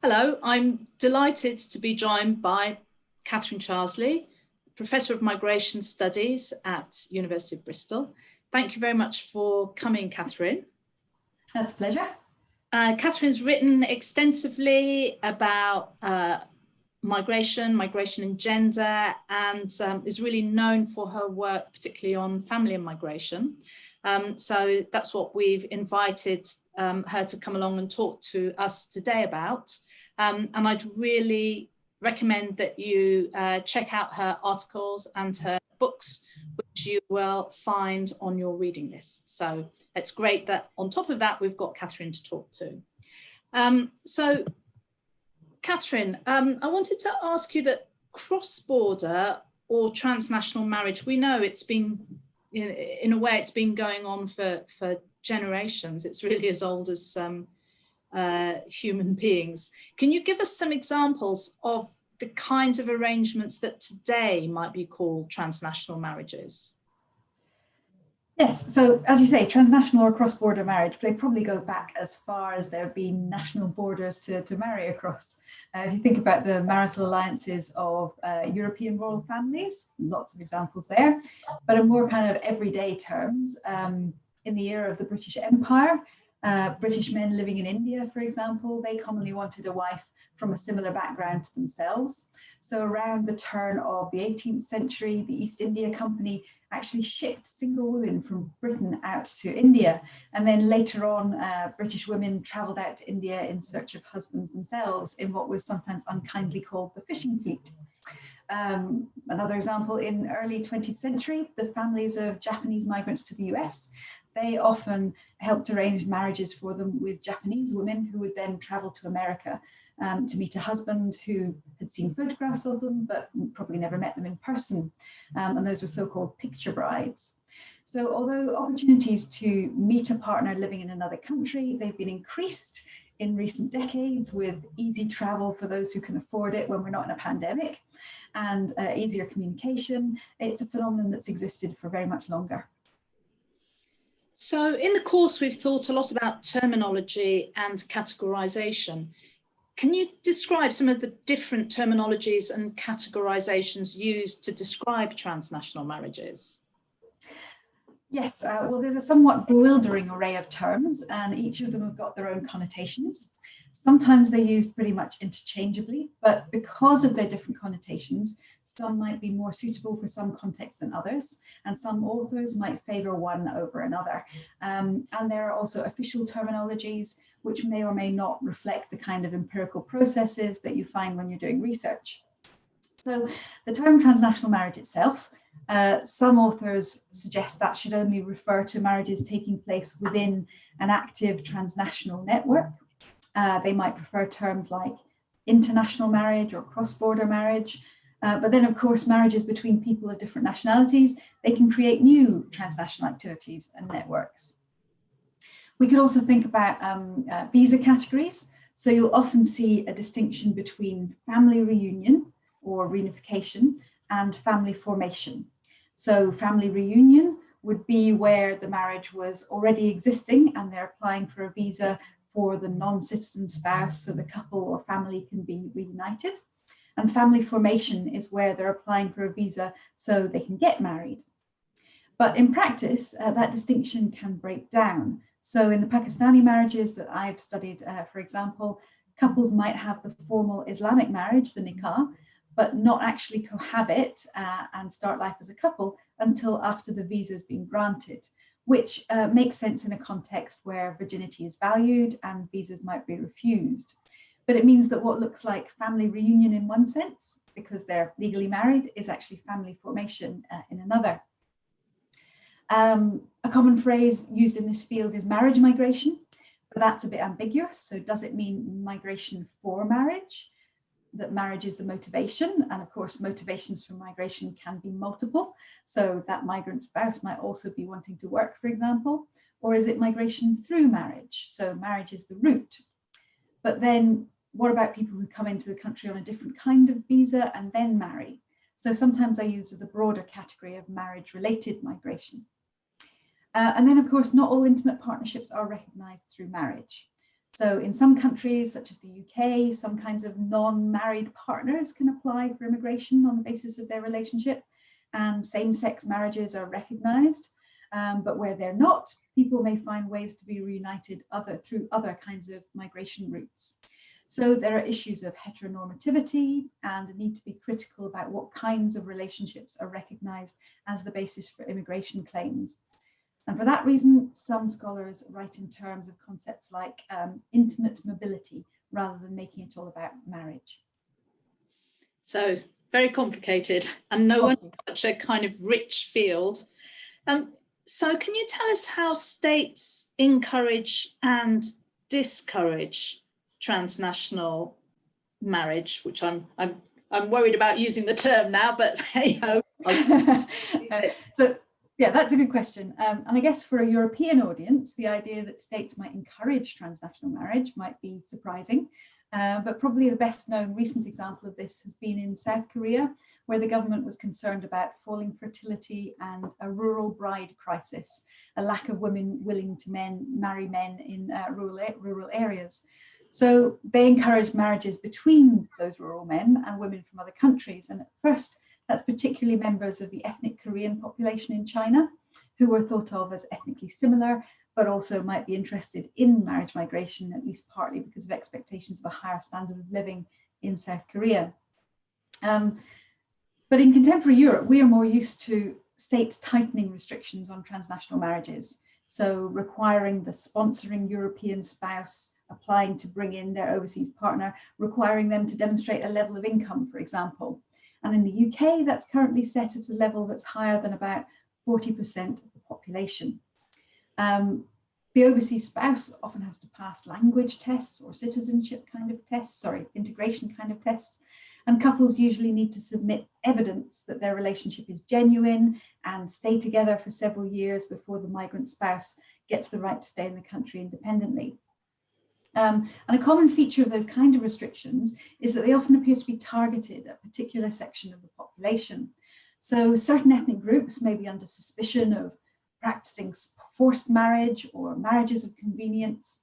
Hello, I'm delighted to be joined by Katharine Charsley, Professor of Migration Studies at University of Bristol. Thank you very much for coming, Katharine. That's a pleasure. Katharine's written extensively about migration and gender, and is really known for her work, particularly on family and migration. So that's what we've invited her to come along and talk to us today about. And I'd really recommend that you check out her articles and her books, which you will find on your reading list. So it's great that on top of that, we've got Katharine to talk to. So Katharine, I wanted to ask you that cross-border or transnational marriage, we know it's been, in a way, it's been going on for generations. It's really as old as human beings. Can you give us some examples of the kinds of arrangements that today might be called transnational marriages? Yes, so as you say, transnational or cross-border marriage, they probably go back as far as there have been national borders to marry across. If you think about the marital alliances of European royal families, lots of examples there, but in more kind of everyday terms, in the era of the British Empire, British men living in India, for example, they commonly wanted a wife from a similar background to themselves. So around the turn of the 18th century, the East India Company actually shipped single women from Britain out to India. And then later on, British women traveled out to India in search of husbands themselves in what was sometimes unkindly called the fishing fleet. Another example, in early 20th century, the families of Japanese migrants to the US, they often helped arrange marriages for them with Japanese women who would then travel to America to meet a husband who had seen photographs of them, but probably never met them in person. And those were so-called picture brides. So although opportunities to meet a partner living in another country, they've been increased in recent decades with easy travel for those who can afford it when we're not in a pandemic, and easier communication. It's a phenomenon that's existed for very much longer. So in the course, we've thought a lot about terminology and categorization. Can you describe some of the different terminologies and categorizations used to describe transnational marriages? Yes, well, there's a somewhat bewildering array of terms, and each of them have got their own connotations. Sometimes they're used pretty much interchangeably, but because of their different connotations, some might be more suitable for some contexts than others, and some authors might favor one over another. And there are also official terminologies which may or may not reflect the kind of empirical processes that you find when you're doing research. So the term transnational marriage itself, some authors suggest that should only refer to marriages taking place within an active transnational network. They might prefer terms like international marriage or cross-border marriage. But then, of course, marriages between people of different nationalities, they can create new transnational activities and networks. We could also think about visa categories. So you'll often see a distinction between family reunion or reunification and family formation. So family reunion would be where the marriage was already existing and they're applying for a visa for the non-citizen spouse so the couple or family can be reunited. And family formation is where they're applying for a visa so they can get married. But in practice, that distinction can break down. So in the Pakistani marriages that I've studied, for example, couples might have the formal Islamic marriage, the nikah, but not actually cohabit and start life as a couple until after the visa has been granted, which makes sense in a context where virginity is valued and visas might be refused. But it means that what looks like family reunion in one sense, because they're legally married, is actually family formation in another. A common phrase used in this field is marriage migration, but that's a bit ambiguous. So does it mean migration for marriage? That marriage is the motivation, and of course motivations for migration can be multiple, so that migrant spouse might also be wanting to work, for example, or is it migration through marriage? So marriage is the route, but then what about people who come into the country on a different kind of visa and then marry? So sometimes I use the broader category of marriage related migration. And then of course not all intimate partnerships are recognized through marriage. So in some countries, such as the UK, some kinds of non-married partners can apply for immigration on the basis of their relationship, and same-sex marriages are recognised. But where they're not, people may find ways to be reunited through other kinds of migration routes. So there are issues of heteronormativity and a need to be critical about what kinds of relationships are recognised as the basis for immigration claims. And for that reason, some scholars write in terms of concepts like intimate mobility, rather than making it all about marriage. So very complicated, and no one such a kind of rich field. So can you tell us how states encourage and discourage transnational marriage, which I'm worried about using the term now, but hey ho. So yeah, that's a good question. And I guess for a European audience, the idea that states might encourage transnational marriage might be surprising. But probably the best known recent example of this has been in South Korea, where the government was concerned about falling fertility and a rural bride crisis, a lack of women willing to marry men in rural areas. So they encouraged marriages between those rural men and women from other countries. And at first, that's particularly members of the ethnic Korean population in China, who were thought of as ethnically similar, but also might be interested in marriage migration, at least partly because of expectations of a higher standard of living in South Korea. But in contemporary Europe, we are more used to states tightening restrictions on transnational marriages. So requiring the sponsoring European spouse applying to bring in their overseas partner, requiring them to demonstrate a level of income, for example. And in the UK, that's currently set at a level that's higher than about 40% of the population. The overseas spouse often has to pass language tests or citizenship kind of tests, integration kind of tests. And couples usually need to submit evidence that their relationship is genuine and stay together for several years before the migrant spouse gets the right to stay in the country independently. And a common feature of those kind of restrictions is that they often appear to be targeted at a particular section of the population. So certain ethnic groups may be under suspicion of practicing forced marriage or marriages of convenience.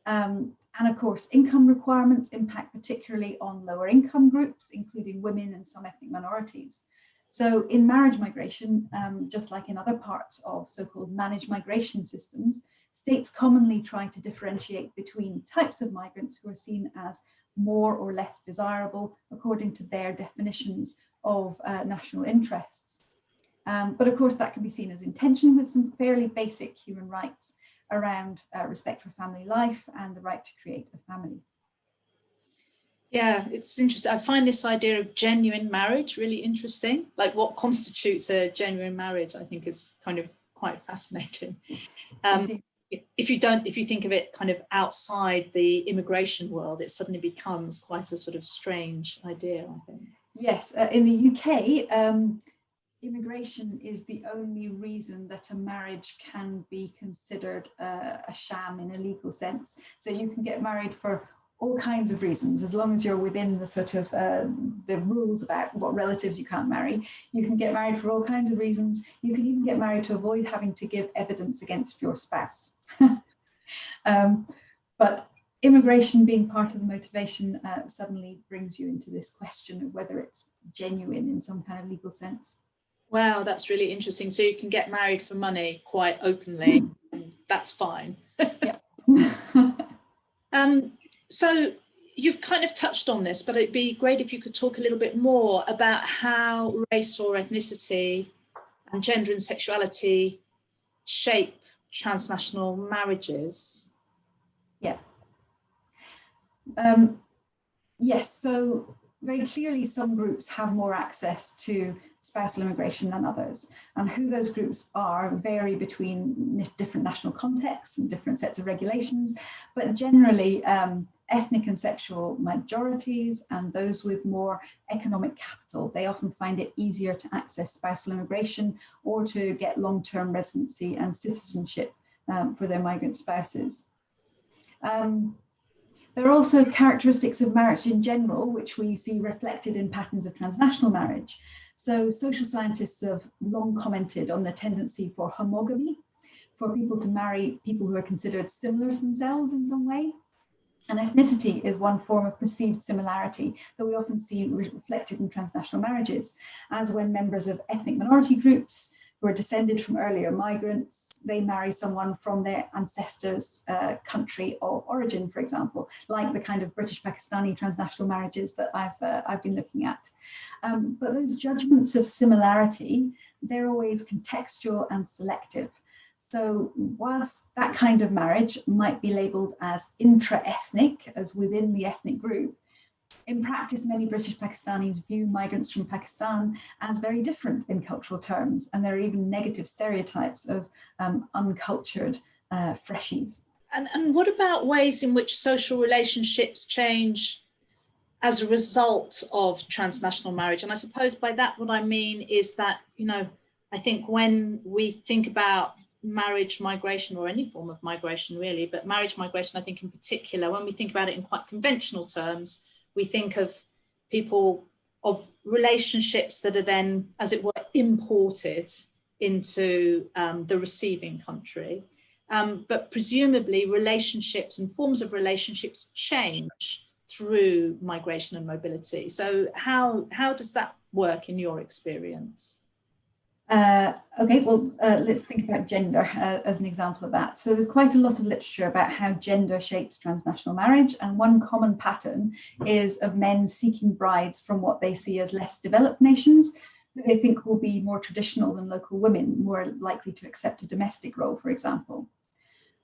And of course, income requirements impact particularly on lower income groups, including women and some ethnic minorities. So in marriage migration, just like in other parts of so-called managed migration systems, states commonly try to differentiate between types of migrants who are seen as more or less desirable according to their definitions of national interests. But of course, that can be seen as in tension with some fairly basic human rights around respect for family life and the right to create a family. Yeah, it's interesting. I find this idea of genuine marriage really interesting. Like what constitutes a genuine marriage, I think is kind of quite fascinating. If you think of it kind of outside the immigration world, it suddenly becomes quite a sort of strange idea, I think. Yes, in the UK, immigration is the only reason that a marriage can be considered a sham in a legal sense. So you can get married for all kinds of reasons, as long as you're within the sort of the rules about what relatives you can't marry. You can get married for all kinds of reasons. You can even get married to avoid having to give evidence against your spouse. But immigration being part of the motivation suddenly brings you into this question of whether it's genuine in some kind of legal sense. Wow, that's really interesting. So you can get married for money quite openly, and that's fine. Yeah. So you've kind of touched on this, but it'd be great if you could talk a little bit more about how race or ethnicity and gender and sexuality shape transnational marriages. Yeah. Yes, so very clearly some groups have more access to spousal immigration than others, and who those groups are vary between different national contexts and different sets of regulations, but generally ethnic and sexual majorities and those with more economic capital, they often find it easier to access spousal immigration or to get long-term residency and citizenship for their migrant spouses. There are also characteristics of marriage in general, which we see reflected in patterns of transnational marriage. So social scientists have long commented on the tendency for homogamy, for people to marry people who are considered similar to themselves in some way. And ethnicity is one form of perceived similarity that we often see reflected in transnational marriages, as when members of ethnic minority groups who are descended from earlier migrants, they marry someone from their ancestors' country of origin, for example, like the kind of British Pakistani transnational marriages that I've been looking at. But those judgments of similarity, they're always contextual and selective. So whilst that kind of marriage might be labelled as intra-ethnic, as within the ethnic group, in practice, many British Pakistanis view migrants from Pakistan as very different in cultural terms, and there are even negative stereotypes of uncultured freshies. And what about ways in which social relationships change as a result of transnational marriage? And I suppose by that what I mean is that, you know, I think when we think about marriage migration, or any form of migration really, but marriage migration I think in particular, when we think about it in quite conventional terms, we think of people, of relationships that are then, as it were, imported into the receiving country. But presumably relationships and forms of relationships change through migration and mobility. So how does that work in your experience? Okay, well, let's think about gender as an example of that. So there's quite a lot of literature about how gender shapes transnational marriage, and one common pattern is of men seeking brides from what they see as less developed nations that they think will be more traditional than local women, more likely to accept a domestic role, for example.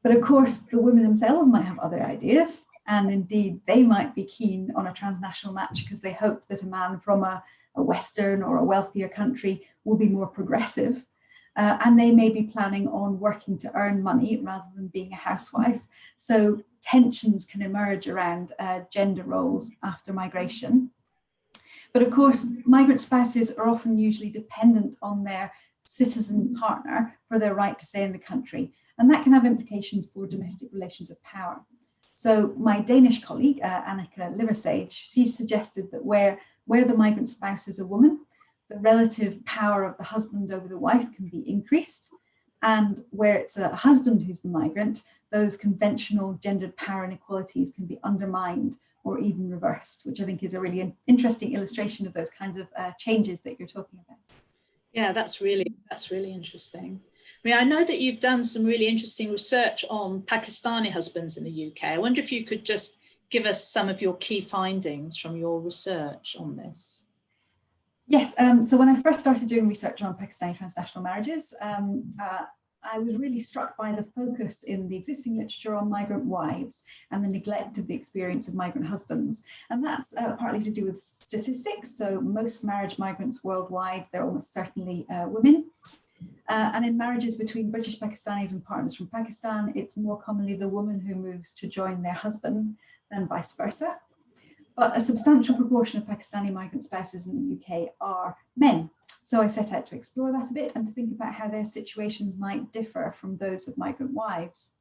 But of course, the women themselves might have other ideas, and indeed they might be keen on a transnational match because they hope that a man from a Western or a wealthier country will be more progressive, and they may be planning on working to earn money rather than being a housewife. So tensions can emerge around gender roles after migration. But of course, migrant spouses are often usually dependent on their citizen partner for their right to stay in the country, and that can have implications for domestic relations of power. So my Danish colleague, Annika Liversage, she suggested that where the migrant spouse is a woman, the relative power of the husband over the wife can be increased. And where it's a husband who's the migrant, those conventional gendered power inequalities can be undermined or even reversed, which I think is a really interesting illustration of those kinds of changes that you're talking about. Yeah, that's really interesting. I mean, I know that you've done some really interesting research on Pakistani husbands in the UK. I wonder if you could just give us some of your key findings from your research on this. Yes, so when I first started doing research on Pakistani transnational marriages, I was really struck by the focus in the existing literature on migrant wives and the neglect of the experience of migrant husbands. And that's partly to do with statistics. So most marriage migrants worldwide, they're almost certainly women. And in marriages between British Pakistanis and partners from Pakistan, it's more commonly the woman who moves to join their husband than vice versa. But a substantial proportion of Pakistani migrant spouses in the UK are men. So I set out to explore that a bit and to think about how their situations might differ from those of migrant wives.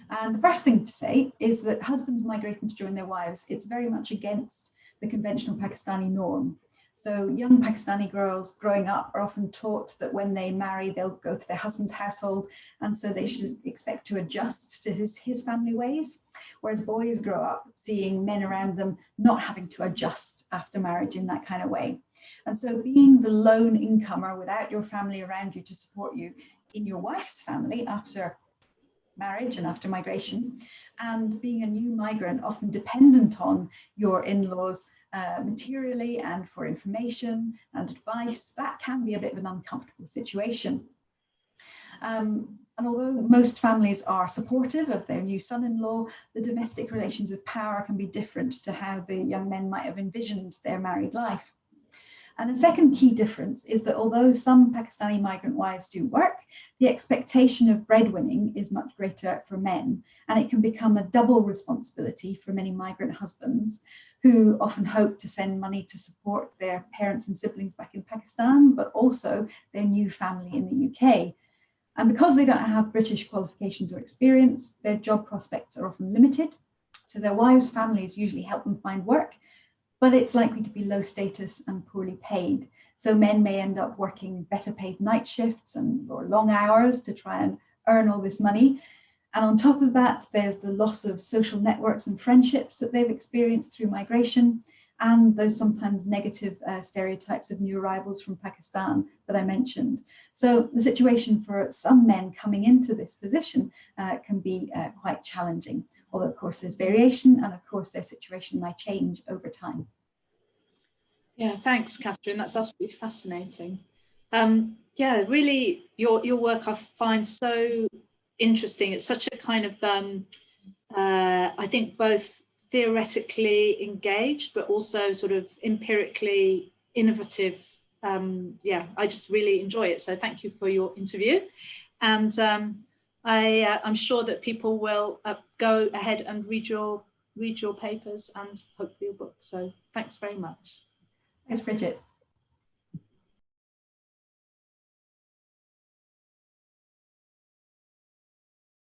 And the first thing to say is that husbands migrating to join their wives, it's very much against the conventional Pakistani norm. So young Pakistani girls growing up are often taught that when they marry, they'll go to their husband's household, and so they should expect to adjust to his family ways. Whereas boys grow up seeing men around them not having to adjust after marriage in that kind of way. And so being the lone incomer without your family around you to support you in your wife's family after marriage and after migration, and being a new migrant often dependent on your in-laws materially and for information and advice, that can be a bit of an uncomfortable situation. And although most families are supportive of their new son-in-law, the domestic relations of power can be different to how the young men might have envisioned their married life. And a second key difference is that although some Pakistani migrant wives do work, the expectation of breadwinning is much greater for men, and it can become a double responsibility for many migrant husbands who often hope to send money to support their parents and siblings back in Pakistan, but also their new family in the UK. And because they don't have British qualifications or experience, their job prospects are often limited. So their wives' families usually help them find work, but it's likely to be low status and poorly paid. So men may end up working better paid night shifts or long hours to try and earn all this money. And on top of that, there's the loss of social networks and friendships that they've experienced through migration, and those sometimes negative stereotypes of new arrivals from Pakistan that I mentioned. So the situation for some men coming into this position can be quite challenging, although of course there's variation, and of course their situation might change over time. Yeah, thanks, Katharine. That's absolutely fascinating. Yeah, really, your work I find so interesting. It's such a kind of, I think, both theoretically engaged, but also sort of empirically innovative. Yeah, I just really enjoy it. So thank you for your interview. And I'm sure that people will go ahead and read your papers and hopefully your book. So thanks very much. Thanks, Bridget.